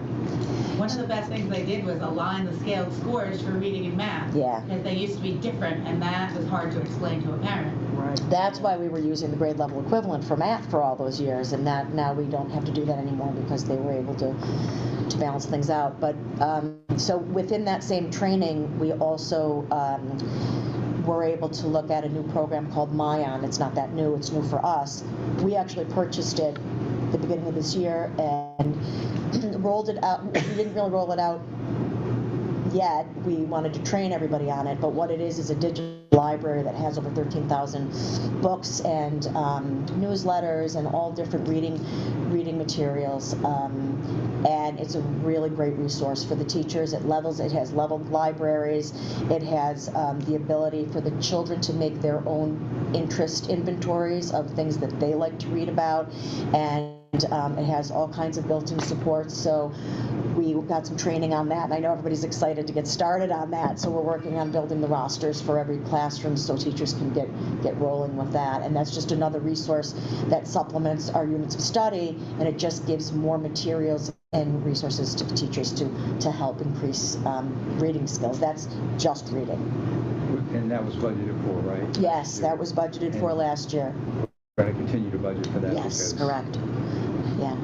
One of the best things they did was align the scaled scores for reading and math. Yeah. Because they used to be different, and that was hard to explain to a parent. Right. That's why we were using the grade level equivalent for math for all those years, and that now we don't have to do that anymore because they were able to balance things out. But so within that same training, we also were able to look at a new program called Myon. It's not that new, it's new for us. We actually purchased it at the beginning of this year and rolled it out. We didn't really roll it out yet. We wanted to train everybody on it, but what it is a digital library that has over 13,000 books and newsletters and all different reading materials. And it's a really great resource for the teachers. It has leveled libraries. It has the ability for the children to make their own interest inventories of things that they like to read about, and it has all kinds of built-in supports. So we got some training on that, and I know everybody's excited to get started on that, so we're working on building the rosters for every classroom so teachers can get rolling with that. And that's just another resource that supplements our units of study, and it just gives more materials and resources to teachers to help increase reading skills. That's just reading. And that was budgeted for, right? Yes, that was budgeted for last year. We're going to continue to budget for that. Yes, because correct. Yeah.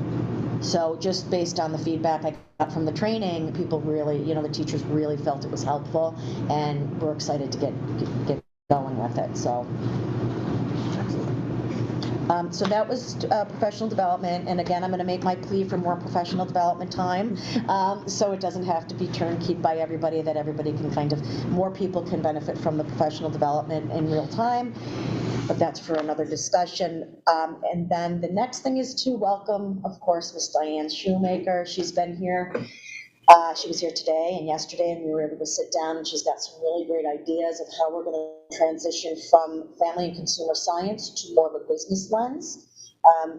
So just based on the feedback I got from the training, people really, the teachers really felt it was helpful, and we're excited to get going with it. So. So that was professional development, and again, I'm going to make my plea for more professional development time, so it doesn't have to be turnkeyed by everybody, that everybody can more people can benefit from the professional development in real time, but that's for another discussion. And then the next thing is to welcome, of course, Miss Diane Shoemaker. She's been here. She was here today and yesterday, and we were able to sit down, and she's got some really great ideas of how we're going to transition from family and consumer science to more of a business lens.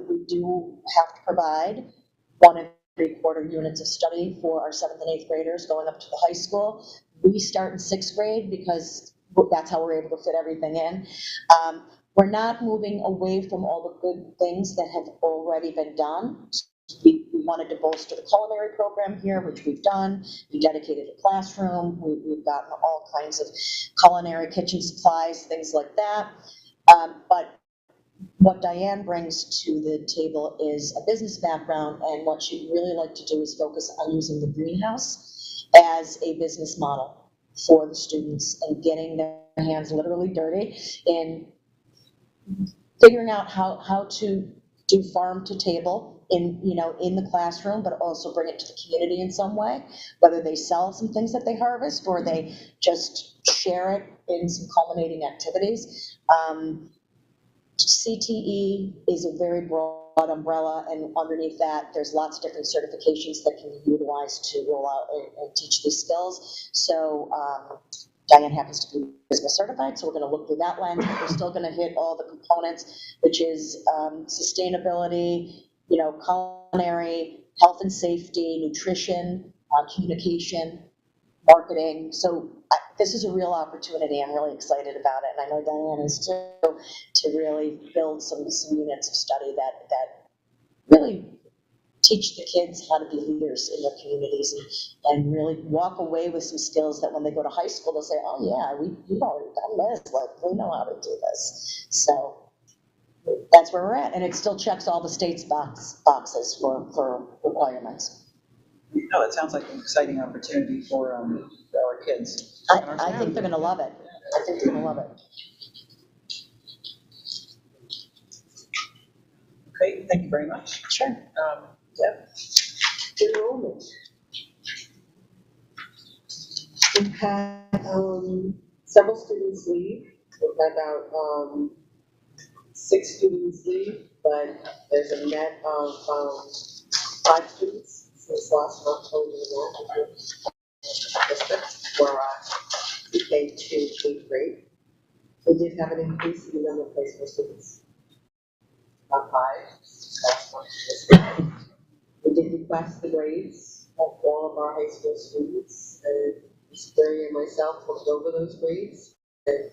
We do have to provide 1 and 3/4 units of study for our 7th and 8th graders going up to the high school. We start in 6th grade because that's how we're able to fit everything in. We're not moving away from all the good things that have already been done. We wanted to bolster the culinary program here, which we've done. We dedicated a classroom. We've gotten all kinds of culinary kitchen supplies, things like that. But what Diane brings to the table is a business background, and what she'd really like to do is focus on using the greenhouse as a business model for the students and getting their hands literally dirty in figuring out how to do farm to table in the classroom, but also bring it to the community in some way, whether they sell some things that they harvest or they just share it in some culminating activities. CTE is a very broad umbrella, and underneath that, there's lots of different certifications that can be utilized to roll out and teach these skills. So Diane happens to be business certified, so we're going to look through that lens, but we're still going to hit all the components, which is sustainability, culinary, health and safety, nutrition, communication, marketing. So this is a real opportunity. I'm really excited about it, and I know Diane is too, to really build some units of study that really teach the kids how to be leaders in their communities and really walk away with some skills that when they go to high school, they'll say, oh yeah, we've already done this, like we know how to do this. So that's where we're at, and it still checks all the state's boxes for requirements. No, it sounds like an exciting opportunity for our kids. I think they're going to love it. I think they're going to love it. Okay, thank you very much. Sure. Yep. Enrollment. We've had several students leave. We've had about 6 students leave, but there's a net of 5 students since last month over the district for K to 8th grade. We did have an increase in the number of placement students, about 5 last month. We did request the grades of all of our high school students, and Ms. Berry and myself looked over those grades, and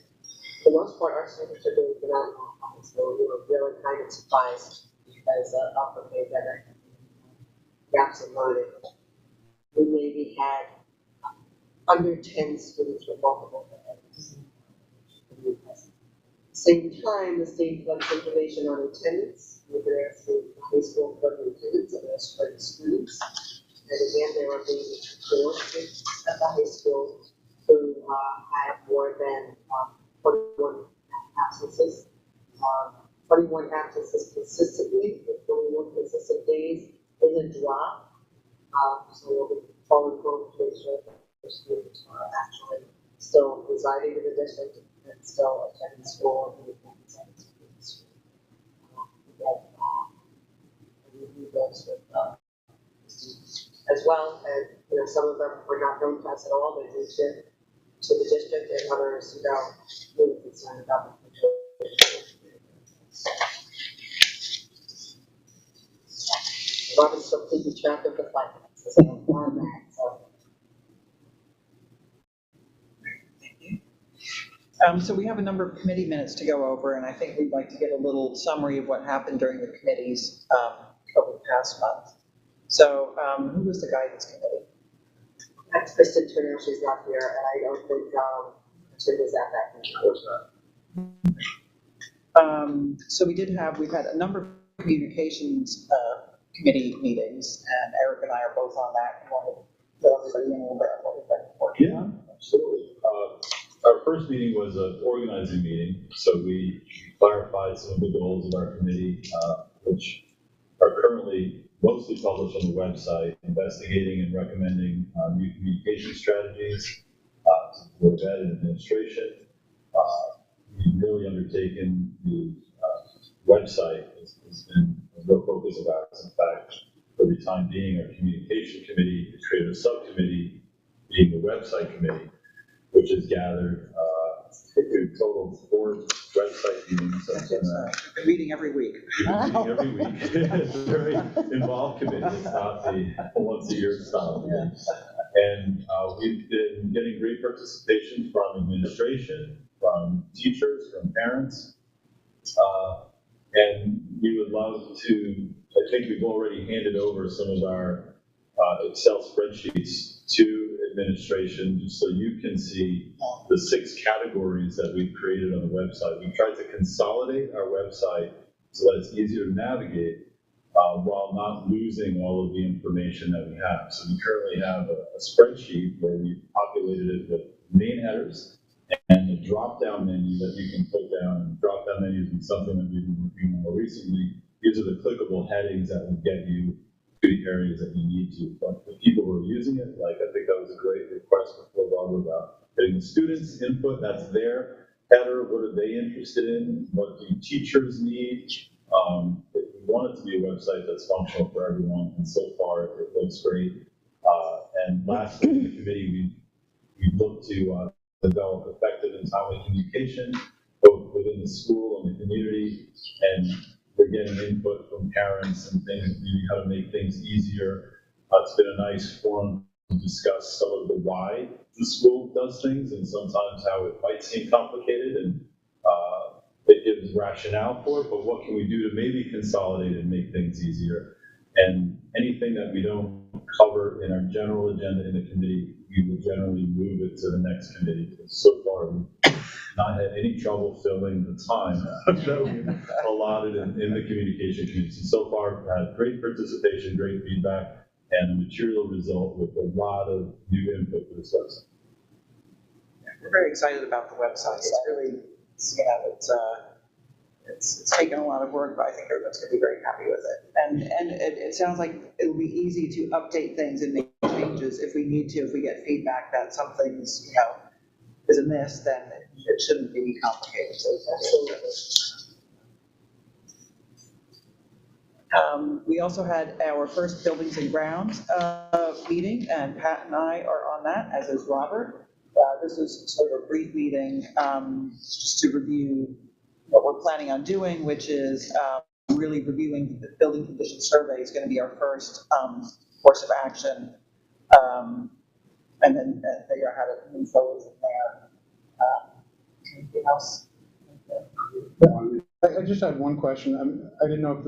for the most part, our students are doing phenomenal. So we were really kind of surprised because of the pandemic gaps in learning. We maybe had under 10 students with multiple grades. Same time, the state collects information on attendance. We were asking high school equivalent attendance of their spring students. And again, there were maybe 4 students at the high school who had more than 21 absences. 21 absences consistently, with 21 consistent days is a drop. So we'll be following home to make sure that the students are actually still residing in the district and still attending school and attending schools. We do those with as well, and some of them were not known to us at all. They moved in to the district, and others really concerned about the future. Robin's still keeping track of the finance. same format, so. So we have a number of committee minutes to go over, and I think we'd like to get a little summary of what happened during the committees over the past month. So who was the guidance committee? That's Kristen Turner, she's not here, and I don't think, Kristen is at that meeting. Of course not. So we've had a number of communications committee meetings, and Eric and I are both on that. You want to fill everybody in a little bit on what we've been working on? Absolutely. Our first meeting was an organizing meeting, so we clarified some of the goals of our committee, which are currently mostly published on the website, investigating and recommending new communication strategies to the Board of Ed and administration. We've really undertaken the website has been a real focus of ours. In fact, for the time being, our communication committee has created a subcommittee, being the website committee, which has gathered a total of 4 website meetings. Been reading every week. Meeting every week. It's a very involved committee. It's not the once a year style committee. And we've been getting great participation from administration, from teachers, from parents. And we would love to, I think we've already handed over some of our Excel spreadsheets to administration, just so you can see the 6 categories that we've created on the website. We've tried to consolidate our website so that it's easier to navigate while not losing all of the information that we have. So we currently have a spreadsheet where we've populated it with main headers and the drop-down menu that you can put down. Drop-down menu has been something that we've been working on more recently. These are the clickable headings that will get you to the areas that you need to. But the people who are using it, like I think that was a great request before, Barbara, about getting the students' input. That's their header. What are they interested in? What do teachers need? We want it to be a website that's functional for everyone, and so far it looks great. And lastly, in the committee, we look to develop effective and timely communication, both within the school and the community, and we're getting input from parents and things, maybe how to make things easier. It's been a nice forum to discuss some of the why the school does things, and sometimes how it might seem complicated, and it gives rationale for it, but what can we do to maybe consolidate and make things easier? And anything that we don't cover in our general agenda in the committee, we will generally move it to the next committee. So far, we've not had any trouble filling the time that we've allotted in the communication committee. So far, we've had great participation, great feedback, and a material result with a lot of new input to this website. We're very excited about the website. It's really, it's taken a lot of work, but I think everyone's going to be very happy with it. And it sounds like it'll be easy to update things and make changes if we need to. If we get feedback that something's, is amiss, then it shouldn't be complicated. We also had our first buildings and grounds meeting, and Pat and I are on that, as is Robert. This is sort of a brief meeting just to review what we're planning on doing, which is really reviewing the building condition survey is going to be our first course of action, and then figure out how to move forward from there. Anything else? I just had one question. I didn't know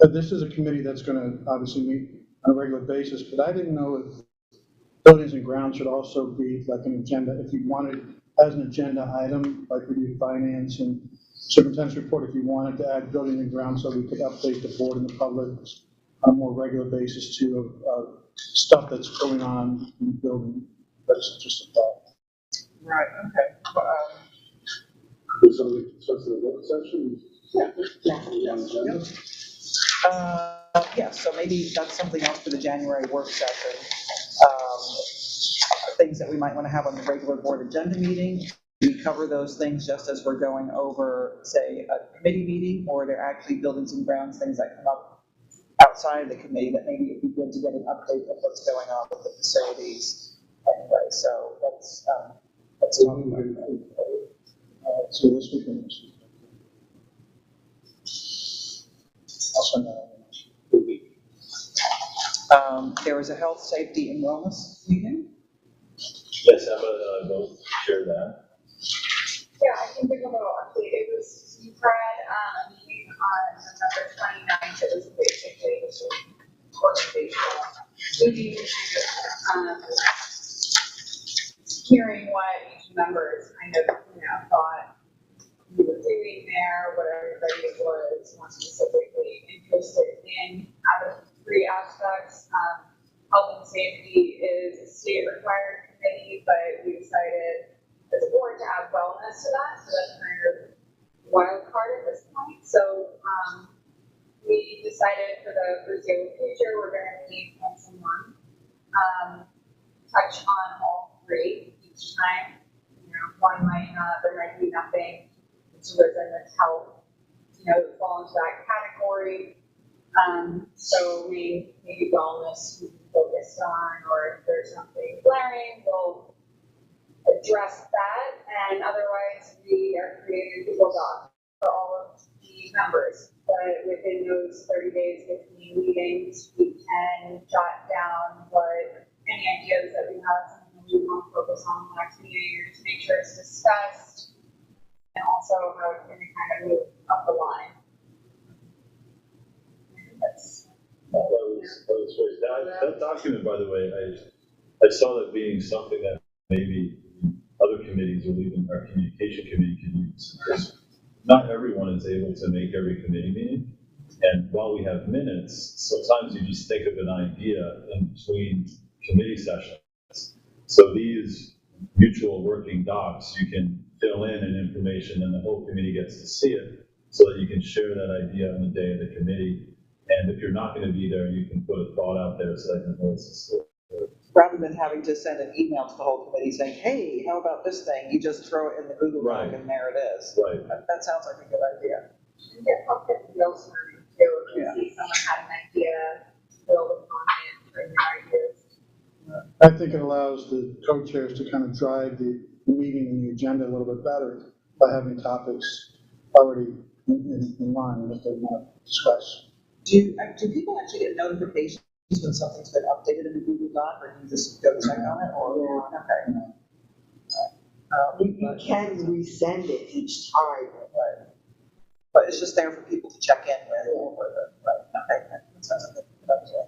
if this is a committee that's going to obviously meet on a regular basis, but I didn't know if buildings and grounds should also be like an agenda, if you wanted as an agenda item, like we do finance and superintendent's report, if you wanted to add building and grounds so we could update the board and the public on a more regular basis too of stuff that's going on in the building. That's just a thought. Right, okay. Is something discussed in the work session? Yes, so maybe that's something else for the January work session. Things that we might want to have on the regular board agenda meeting. We cover those things just as we're going over, say, a committee meeting, or they're actually buildings and grounds, things that come up outside of the committee that maybe it'd be good to get an update of what's going on with the facilities. Anyway, so let's talk about that. So this week and next week. I'll send that out. There was a health, safety, and wellness meeting. Yes, Emma, will share that. Yeah, I can give a little update. It was, you had a meeting on November 29th. It was basically just an organizational meeting, hearing what each member's kind of, thought we were doing there, what everybody was more specifically interested in. Out of three aspects, health and safety is a state required committee, but we decided as a board to add wellness to that, so that's kind of wild card at this point. So we decided for the foreseeable future, we're going to meet once a month, touch on all three each time. One might not, there might be nothing that's within the health, that fall into that category. So maybe wellness we can focus on, or if there's something glaring, we'll address that. And otherwise, we are creating a Google Doc for all of the members. But within those 30 days between meetings, we can jot down what any ideas that we have, something we want to focus on in the next meeting, or just make sure it's discussed, and also how it can kind of move up the line. That was great. That document, by the way, I saw that being something that maybe other committees or even our communication committee can use. Because not everyone is able to make every committee meeting. And while we have minutes, sometimes you just think of an idea in between committee sessions. So these mutual working docs, you can fill in an information and the whole committee gets to see it so that you can share that idea on the day of the committee. And if you're not going to be there, you can put a thought out there so that your voice is still heard. Rather than having to send an email to the whole committee saying, hey, how about this thing? You just throw it in the Google Doc and there it is. Right. That sounds like a good idea. And get help at real time too. If you see someone had an idea, build upon it, bring their ideas. I think it allows the co-chairs to kind of drive the meeting and the agenda a little bit better by having topics already in line that they want to discuss. Do people actually get notifications when something's been updated in the Google Doc, or do you just go check on it? Or okay. You can resend it each time. Right. But it's just there for people to check in with. Right. Okay. That sounds like a good idea.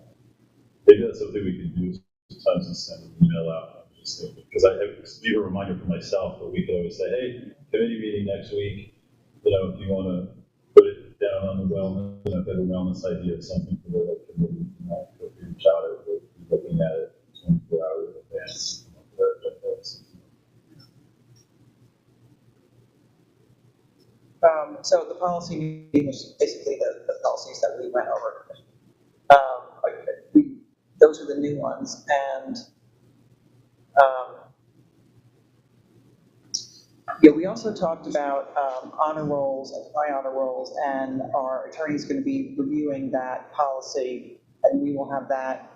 Maybe that's something we can do sometimes and send an email out. I'm just thinking, because I have to leave a reminder for myself, but we could always say, hey, committee meeting next week. If you want to put it down on the wellness, I've got a wellness idea of something for the committee. Feel free to reach out, or we'll be looking at it 24 hours in advance. So the policy meeting was basically the policies that we went over. Those are the new ones, and we also talked about honor rolls and high honor rolls, and our attorney is going to be reviewing that policy, and we will have that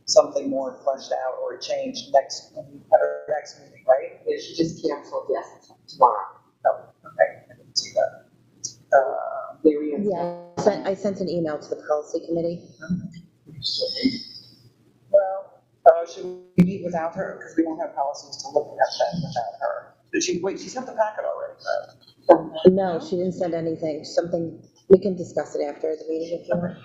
something more fleshed out or changed at our next meeting, right? She just canceled, yes, tomorrow. Oh, okay, I didn't see that. Yeah, I sent an email to the policy committee. Well, should we meet without her? Because we don't have policies to look at that without her. Did she, wait, she sent the packet already. No, she didn't send anything. Something, we can discuss it after the meeting if you want.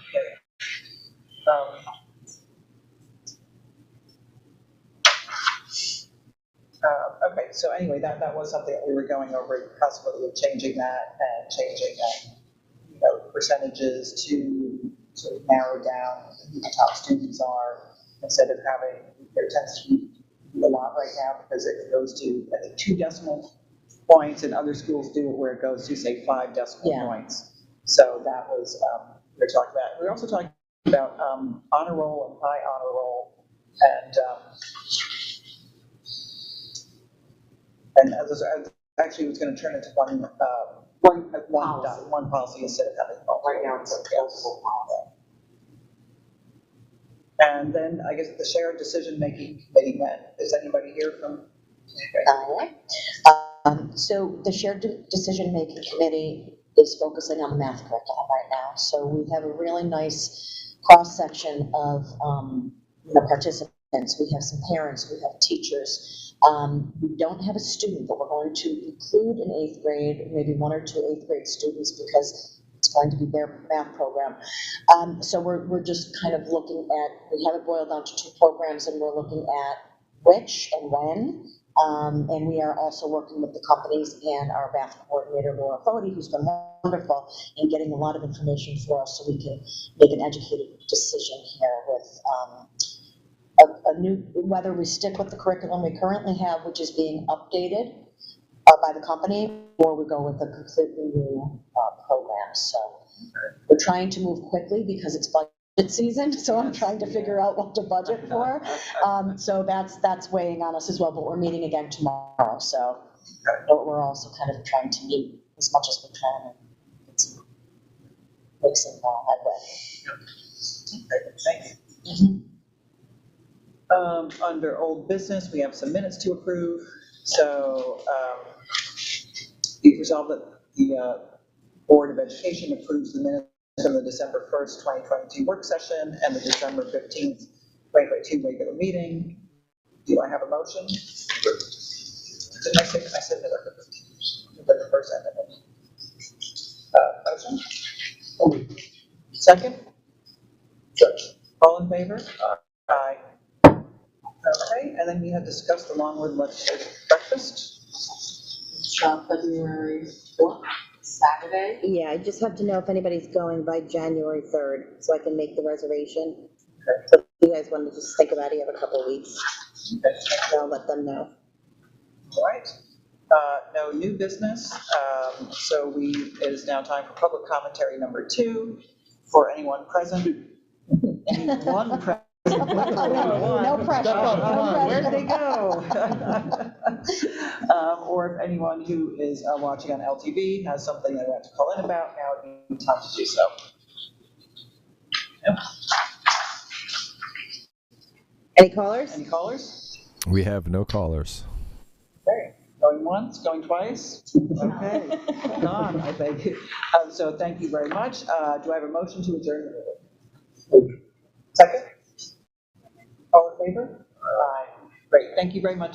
Okay, so anyway, that was something that we were going over, the possibility of changing that and changing percentages to sort of narrow down who the top students are, instead of having, there tends to be a lot right now because it goes to, I think, 2 decimal points, and other schools do it where it goes to, say, 5 decimal points. So that was, we were talking about. We were also talking about honor roll and high honor roll, and actually it was going to turn into one policy instead of having multiple. Right now it's a multiple policy. And then I guess the shared decision-making committee met. Is anybody here from? So the shared decision-making committee is focusing on the math curriculum right now. So we have a really nice cross-section of participants. We have some parents, we have teachers. We don't have a student, but we're going to include an 8th grade, maybe 1 or 2 8th grade students because it's going to be their math program. So we're just kind of looking at, we have it boiled down to 2 programs, and we're looking at which and when. And we are also working with the companies and our math coordinator, Laura Fody, who's been wonderful in getting a lot of information for us so we can make an educated decision here with a new, whether we stick with the curriculum we currently have, which is being updated by the company, or we go with a completely new program. So we're trying to move quickly because it's budget season, so I'm trying to figure out what to budget for. So that's weighing on us as well, but we're meeting again tomorrow, so we're also kind of trying to meet as much as we can and make some headway. Thank you. Under old business, we have some minutes to approve. So be resolved that the Board of Education approves the minutes from the December 1st, 2022 work session and the December 15th, 2022 regular meeting. Do I have a motion? Did I said that the first motion? Second? All in favor? Aye. Okay, and then we had discussed the Longwood Legislative Breakfast. February 4th, Saturday. Yeah, I just have to know if anybody's going by January 3rd, so I can make the reservation. So if you guys want to just think about it, you have a couple of weeks. I'll let them know. All right. No new business. So it is now time for public commentary number 2 for anyone present. Anyone present. No pressure. Where'd they go? Or if anyone who is watching on LTV has something they want to call in about, now would be time to do so. Yep. Any callers? Any callers? We have no callers. Okay. Going once, going twice? Okay. Gone, I think. So thank you very much. Do I have a motion to adjourn the meeting? Second? All in favor? Aye. Great. Thank you very much,